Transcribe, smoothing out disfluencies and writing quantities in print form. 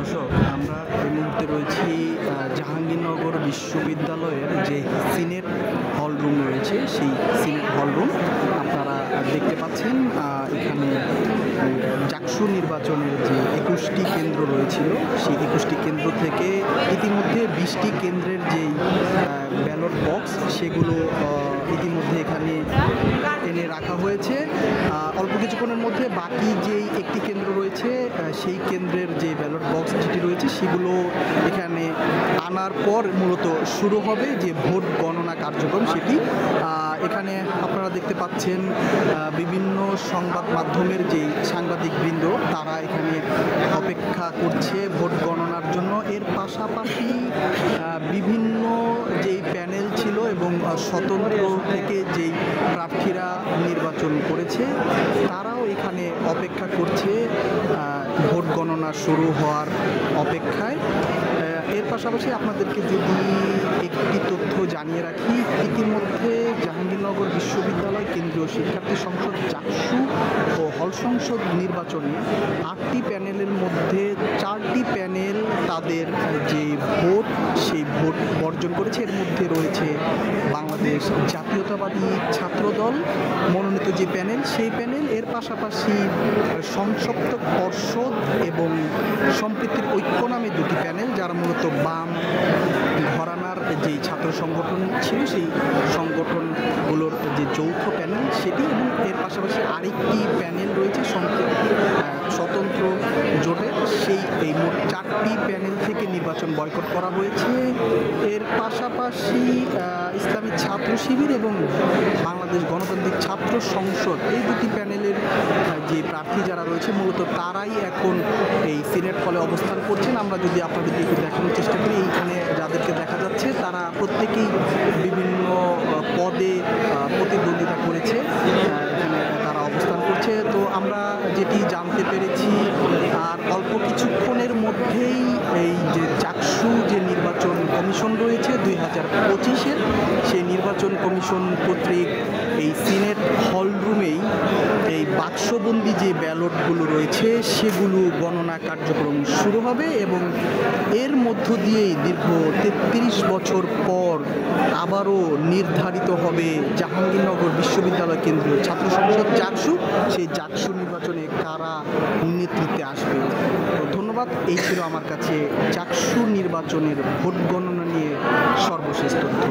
দর্শক, আমরা এই মুহূর্তে রয়েছি জাহাঙ্গীরনগর বিশ্ববিদ্যালয়ের যে সিনেট হল রুম রয়েছে, সেই সিনেট হল রুম আপনারা দেখতে পাচ্ছেন। এখানে জাকসু নির্বাচনের যে 21টি কেন্দ্র রয়েছিল, সেই 21টি কেন্দ্র থেকে ইতিমধ্যে 20টি কেন্দ্রের যেই ব্যালট বক্স সেগুলো ইতিমধ্যে এখানে এনে রাখা হয়েছে। অল্প কিছুক্ষণের মধ্যে বাকি যেই একটি কেন্দ্র রয়েছে সেই কেন্দ্রের যে ব্যালট বক্স যেটি রয়েছে সেগুলো এখানে আনার পর মূলত শুরু হবে যে ভোট গণনা কার্যক্রম সেটি। এখানে আপনারা দেখতে পাচ্ছেন বিভিন্ন সংবাদ মাধ্যমের যেই সাংবাদিকবৃন্দ তারা এখানে অপেক্ষা করছে ভোট গণনার জন্য। এর পাশাপাশি বিভিন্ন যেই প্যানেল ছিল এবং স্বতন্ত্র থেকে যেই প্রার্থীরা নির্বাচন করেছে তারাও এখানে অপেক্ষা করছে ভোট গণনা শুরু হওয়ার অপেক্ষায়। এর পাশাপাশি আপনাদেরকে যদি একটি তথ্য জানিয়ে রাখি, ইতিমধ্যে জাহাঙ্গীরনগর বিশ্ববিদ্যালয় কেন্দ্রীয় শিক্ষার্থী সংসদ জাকসু ও হল সংসদ নির্বাচনে 8টি প্যানেলের মধ্যে 4টি প্যানেল তাদের যে ভোট সেই ভোট বর্জন করেছে। এর মধ্যে রয়েছে বাংলাদেশ জাতীয়তাবাদী ছাত্রদল মনোনীত যে প্যানেল সেই প্যানেল, এর পাশাপাশি সংসপ্ত পর্ষদ এবং সম্প্রীতির ঐক্য নামে দুটি প্যানেল যারা মূলত বাম ঘরানার যেই ছাত্র সংগঠন ছিল সেই সংগঠনগুলোর যে যৌথ প্যানেল সেটি, এবং এর পাশাপাশি আরেকটি প্যানেল রয়েছে স্বতন্ত্র জোটের, সেই এই মোট 4টি প্যানেল থেকে নির্বাচন বয়কট করা হয়েছে। এর পাশাপাশি ইসলামী ছাত্র শিবির এবং বাংলাদেশ গণতান্ত্রিক ছাত্র সংসদ এই দুটি প্যানেলের যে প্রার্থী যারা রয়েছে মূলত তারাই এখন এই সিনেট হলে অবস্থান করছেন। আমরা যদি আপনাদেরকে একটু দেখানোর চেষ্টা করি, এইখানে যাদেরকে দেখা যাচ্ছে তারা প্রত্যেকেই বিভিন্ন পদে প্রতিদ্বন্দ্বিতা করেছে, এখানে তারা অবস্থান করছে। তো আমরা যেটি জানতে পেরেছি আর অল্প কিছুক্ষণের মধ্যেই এই যে জাকসু যে নির্বাচন কমিশন রয়েছে 2025-এর, সেই নির্বাচন কমিশন কর্তৃক এই সিনেট হল রুমেই এই বাক্সবন্দি যে ব্যালটগুলো রয়েছে সেগুলো গণনা কার্যক্রম শুরু হবে এবং এর মধ্য দিয়েই দীর্ঘ 33 বছর পর আবারও নির্ধারিত হবে জাহাঙ্গীরনগর বিশ্ববিদ্যালয় কেন্দ্রীয় ছাত্র সংসদ জাকসু, সেই জাকসু নির্বাচনে কারা নেতৃত্বে আসবে। তো ধন্যবাদ। এই ছিল আমার কাছে জাকসু নির্বাচনের ভোট গণনা নিয়ে সর্বশেষ তথ্য।